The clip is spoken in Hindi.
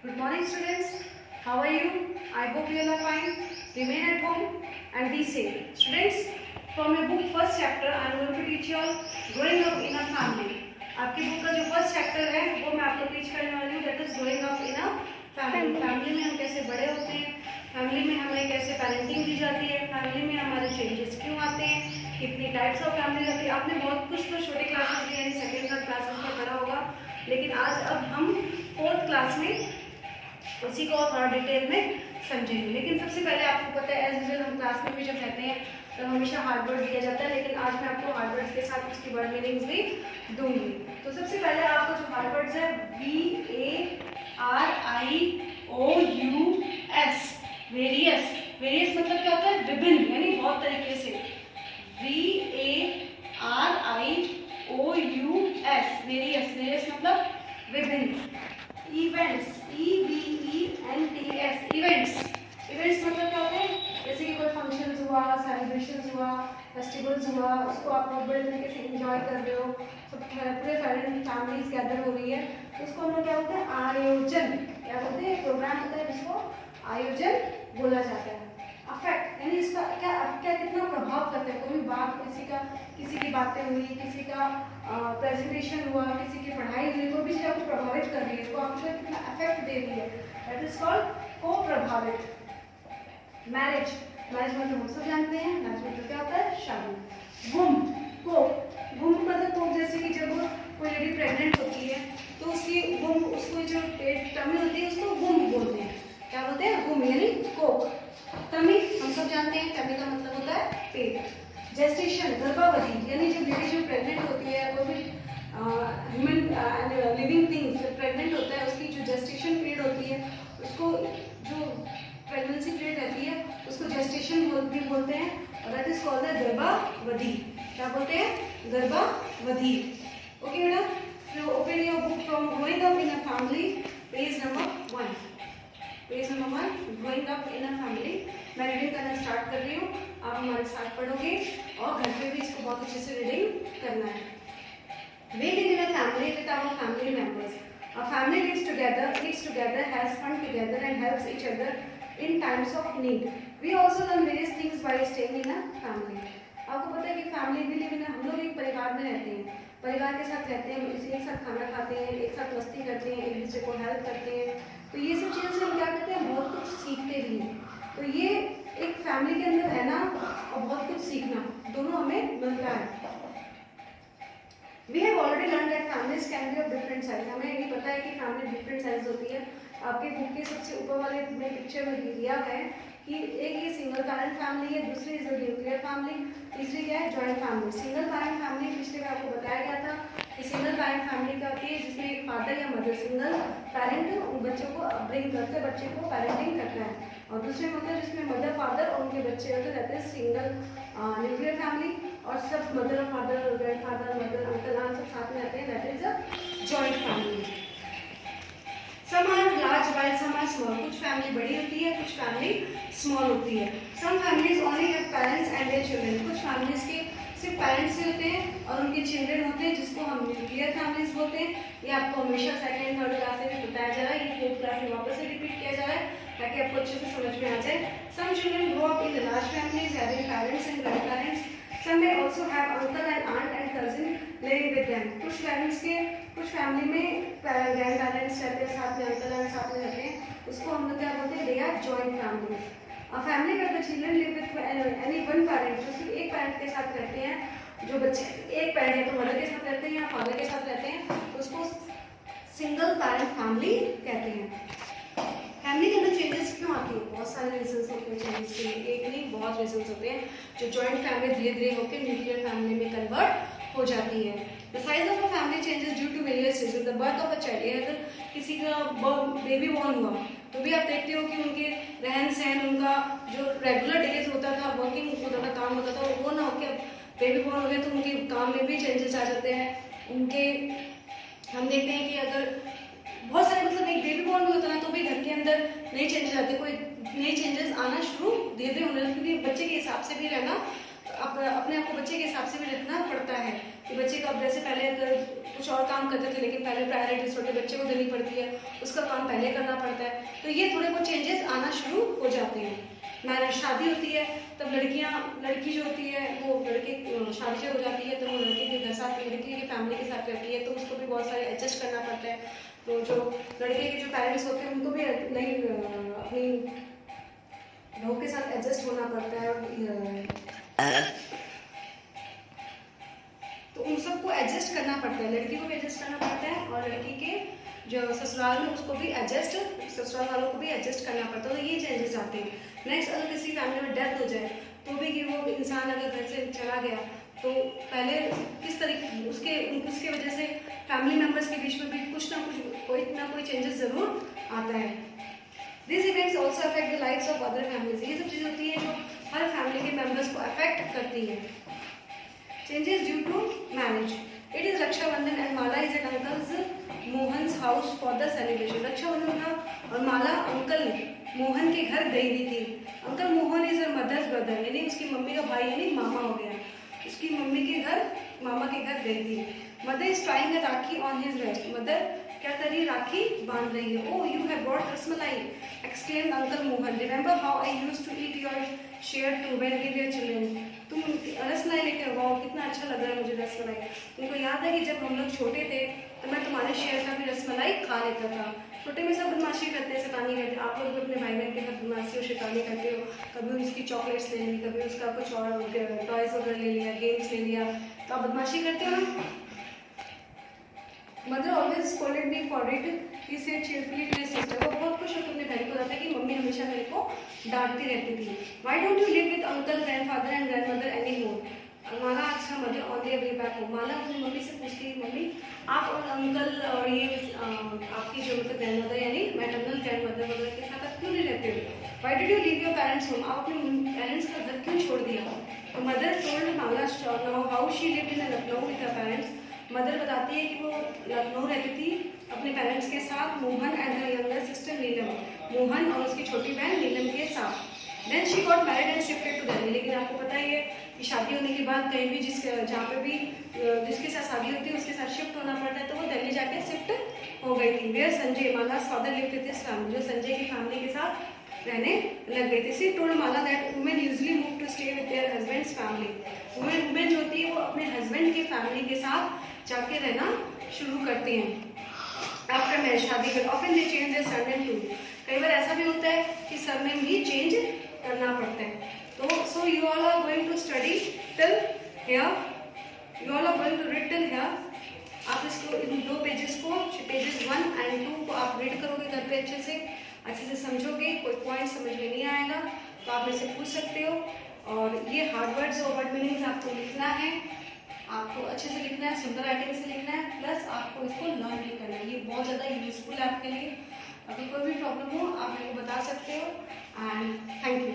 Good morning, students. How are you? I hope you all are fine. Remain at home and be safe. Students, from your book first chapter, I am going to teach you all growing up in a family. आपकी बुक का जो फर्स्ट चैप्टर है वो मैं आपको टीच करने वाली हूँ, that is growing up in a family. Family में हम कैसे बड़े होते हैं, फैमिली में हमें कैसे पेरेंटिंग दी जाती है, फैमिली में हमारे चेंजेस क्यों आते हैं, कितनी टाइप्स ऑफ फैमिली आती है। आपने बहुत कुछ तो छोटे क्लासेस में यानी सेकेंड थर्ड क्लासेस में पढ़ा होगा, लेकिन आज अब हम फोर्थ क्लास में उसी को थोड़ा डिटेल में समझेंगे। लेकिन सबसे पहले आपको पता है एज यूजुअल हम क्लास में भी जब रहते हैं तो हमेशा हार्ड वर्ड्स दिया जाता है, लेकिन आज मैं आपको हार्ड वर्ड्स के साथ उसकी वर्ड मीनिंग्स भी दूंगी। तो सबसे पहले आपको जो हार्ड वर्ड्स है VARIOUS, वेरियस। वेरियस मतलब क्या होता है? विभिन्न, यानी बहुत तरीके से। VARIOUS, various. वेरियस मतलब विभिन्न। Events, EVENTS, events. इवेंट्स मतलब क्या होते हैं? जैसे कि कोई फंक्शंस हुआ, सेलिब्रेशंस हुआ, फेस्टिवल्स हुआ, उसको आप बहुत बड़े तरीके से एंजॉय कर रहे हो, सब पूरे फैमिलीज गैदर हो रही है, तो उसको हम लोग क्या बोलते हैं? आयोजन। क्या बोलते हैं? प्रोग्राम होता है जिसको आयोजन बोला जाता है। अफेक्ट यानी इसका क्या कितना प्रभाव करता है। कोई बात, किसी की बातें हुई, किसी का प्रेजेंटेशन हुआ, किसी की पढ़ाई हुई, कोई भी चीज़ आपको प्रभावित कर रही है, तो आपको कितना अफेक्ट दे रही है, दैट इज कॉल्ड को प्रभावित। मैरिज, मैरिज मतलब हम सब जानते हैं, मैरिज मतलब क्या होता है? शादी। गुम, कोख, गुम मतलब कोख, जैसे कि जब कोई लेडी प्रेग्नेंट होती है तो उसकी गुम, उसको जो पेट टमी होती है उसको गुम बोलते हैं। क्या बोलते हैं? गुम यानी कोख। टमी हम सब जानते हैं, टमी का मतलब होता है पेट। जेस्टेशन, गर्भावधि, यानी जब लेडी जो प्रेग्नेंट होती है, कोई भी ह्यूमन लिविंग थिंग्स प्रेग्नेंट होता है, उसकी जो जेस्टेशन पीरियड होती है, उसको जो प्रेगनेंसी पीरियड रहती है उसको जेस्टेशन भी बोलते हैं, और दैट इज कॉल्ड द गर्भावधि। क्या बोलते हैं? गर्भावधि। ओके बेटा, so open your book from growing up in a family, page number 1. Page number 1, growing up in a family. मैं रीडिंग करना स्टार्ट कर रही हूँ, आप हमारे साथ पढ़ोगे और घर पे भी इसको बहुत अच्छे से रीडिंग करना है। We live in a family with our family members. A family lives together, eats together, has fun together and helps each other in times of need. We also learn various things by staying in a family. आपको पता है कि फैमिली भी लिव इन, हम लोग एक परिवार में रहते हैं, परिवार के साथ रहते हैं, एक साथ खाना खाते हैं, एक साथ मस्ती करते हैं, एक दूसरे को हेल्प करते हैं, तो ये सब चीज़ों से हम क्या करते हैं? बहुत कुछ सीखते भी हैं। तो ये एक फैमिली के अंदर रहना और बहुत कुछ सीखना दोनों हमें मिलता है। We have already learned that families can be of different size. हमें ये पता है कि फैमिली डिफरेंट साइज होती है। आपके बुक के सबसे ऊपर वाले में पिक्चर में दिया है कि एक ये सिंगल पैरेंट फैमिली है, दूसरी इज न्यूक्लियर फैमिली, तीसरी क्या है? Joint family. Single parent family पिछले में आपको बताया गया था कि सिंगल पैरेंट फैमिली क्या होती है, जिसमें एक फादर या मदर सिंगल पैरेंट उन बच्चों को अपब्रिंग करते, बच्चे को पेरेंटिंग करता है, और दूसरे मतलब जिसमें मदर फादर और उनके बच्चे होते रहते हैं, सिंगल न्यूक्लियर फैमिली, और सब mother father, grand father, mother, uncle, aunt सब साथ में रहते हैं, that is a joint family. Some are large while some are small. कुछ फैमिली बड़ी होती है, कुछ फैमिली स्मॉल होती है। Some families only have parents and their children. कुछ फैमिलीज के सिर्फ पेरेंट्स ही होते हैं और उनके चिल्ड्रन होते हैं, जिसको हम न्यूक्लियर फैमिलीज बोलते हैं। ये आपको हमेशा सेकेंड थर्ड क्लास में भी बताया जा रहा है, ये फोर्थ क्लास में वापस से रिपीट किया जा रहा है ताकि आपको अच्छे से समझ में आ जाए। Some children grow up in the large families having parents and grandparents. Some may also have uncle and aunt and cousin living with them. कुछ फैमिली में ग्रैंड पेरेंट्स रहते हैं, साथ में अंकल एंड साथ में रहते हैं, उसको हम लोग क्या बोलते हैं? They are joint family. Family में the children live with any one parent, जो सिर्फ एक पेरेंट के साथ रहते हैं, जो बच्चे एक पेरेंट या तो मदर के साथ रहते हैं या फादर के साथ रहते हैं, तो उसको सिंगल पेरेंट फैमिली कहते हैं। फैमिली के अंदर चेंजेस क्यों आती है? बहुत सारे रीजंस होते हैं चेंजेस के लिए, एक नहीं बहुत रीजंस होते हैं जो जॉइंट फैमिली धीरे धीरे होकर न्यूक्लियर फैमिली में कन्वर्ट हो जाती है। The size of a family changes due to various reason. The birth of a child, अगर किसी का बेबी बॉर्न हुआ तो भी आप देखते हो कि उनके रहन सहन, उनका जो रेगुलर डेज होता था, वर्किंग होता था, काम होता था, वो ना होकर बेबी बॉर्न हो गया तो उनके काम में भी चेंजेस आ जाते हैं। उनके हम देखते हैं कि अगर बहुत सारे मतलब एक बेबी बॉर्न भी होता है तो भी घर के अंदर नए चेंजेस आते, कोई नए चेंजेस आना शुरू धीरे धीरे होने लगते, क्योंकि बच्चे के हिसाब से भी रहना, अपने आप को बच्चे के हिसाब से भी रखना पड़ता है। कि बच्चे का अब जैसे पहले अगर कुछ और काम करते थे लेकिन पहले प्रायोरिटी छोटे बच्चे को देनी पड़ती है, उसका काम पहले करना पड़ता है, तो ये थोड़े बहुत चेंजेस आना शुरू हो जाते हैं। मैरिज शादी होती है तब लड़की जो होती है वो लड़के शादी जब हो जाती है तो वो लड़के के घर साथ लड़की के फैमिली के साथ रहती है, तो उसको भी बहुत सारे एडजस्ट करना पड़ता है। तो जो लड़के के जो पेरेंट्स होते हैं उनको भी नई अपनी बहू के साथ एडजस्ट होना पड़ता है, और तो उन सबको एडजस्ट करना पड़ता है, लड़की को भी एडजस्ट करना पड़ता है और लड़की के जो ससुराल में उसको भी ससुराल वालों को भी एडजस्ट करना पड़ता है, तो ये चेंजेस आते हैं। नेक्स्ट, अगर किसी फैमिली में डेथ हो जाए तो भी कि वो इंसान अगर घर से चला गया तो पहले किस तरीके उसके वजह से फैमिली मेम्बर्स के बीच में भी कुछ ना कोई चेंजेस ज़रूर आता है। This events also affect the lives of other families. ये सब चीज़ होती है जो हर फैमिली के मेम्बर्स को अफेक्ट करती है। Changes due to marriage. It is Raksha Bandhan and Mala is at Uncle's Mohan's house for the celebration. रक्षा बंधन था और माला अंकल मोहन के घर गई हुई थी। Uncle Mohan is her mother's brother, यानी उसकी मम्मी का भाई यानी मामा हो गया। उसकी मम्मी के घर मामा के घर गई थी। Mother is trying a rakhi on his waist. Mother क्या कर रही है, राखी बांध रही है। Oh you have brought rasmalai, exclaimed uncle Mohan. Remember how I used to eat your share too when we were children. तुम रसमलाई लेकर आओ, कितना अच्छा लग रहा है मुझे रसमलाई। तुमको याद है कि जब हम लोग छोटे थे तो मैं तुम्हारे शेयर का भी रसमलाई खा लेता था। छोटे में सब बदमाशी करते हैं, शैतानी करते हैं। आप लोग भी अपने भाई बहन के साथ बदमाशी और शैतानी करते हो। कभी उसकी चॉकलेट्स ले ली, कभी उसका कुछ और टॉयज वगैरह ले लिया, गेम्स ले लिया, तो आप बदमाशी करते हो ना। Mother always scolded me for it, he said cheerfully to his sister. वो बहुत खुश होकर अपने बहन को बताता है कि मम्मी हमेशा मेरे को डांटती रहती थी। Why don't you live with uncle, grandfather and grandmother any more. Mala अच्छा mother on their way back home. Mala अपनी मम्मी से पूछती है, मम्मी आप और अंकल और ये आपकी जो मतलब ग्रैंडमदर यानी मैटरनल ग्रैंडमदर वगैरह के साथ आप क्यों नहीं रहते हो। Why did you leave your parents home, आप अपने पेरेंट्स का घर क्यों छोड़ दिया। तो mother told Mala how she lived in Lucknow with her parents. Mother बताती है कि वो लखनऊ रहती थी अपने पेरेंट्स के साथ, Mohan and her younger sister Neelam, Mohan और उसकी छोटी बहन नीलम के साथ। Then she got married and shifted to Delhi. लेकिन आपको पता ही है कि शादी होने के बाद कहीं भी जहाँ पे भी जिसके साथ शादी होती है उसके साथ शिफ्ट होना पड़ता है, तो वो दिल्ली जाके शिफ्ट हो गई थी। Where Sanjay, Mala's father lived with his family, जो संजय की फैमिली के साथ रहने लग गई थी। She told Mala that women usually move to stay with their husband's family. Women जो होती है वो अपने हस्बैंड की फैमिली के साथ जाके रहना शुरू करती हैं आफ्टर मैरिज, शादी कर। Often they change their surname too. कई बार ऐसा भी होता है कि सरनेम भी चेंज करना पड़ता है। तो so you all are going to study till here, you all are going to read till here. आप इसको इन दो पेजेस को, पेजेस 1 एंड 2 को आप रीड करोगे घर पे, अच्छे से समझोगे। कोई पॉइंट समझ में नहीं आएगा तो आप इसे पूछ सकते हो। और ये हार्ड वर्ड्स और वर्ड मीनिंग्स आपको लिखना है, आपको अच्छे से लिखना है, सुंदर राइटिंग से लिखना है, प्लस आपको इसको लर्न भी करना है। ये बहुत ज़्यादा यूजफुल है आपके लिए। अगर कोई भी प्रॉब्लम हो आप मेरे को बता सकते हो। And thank you.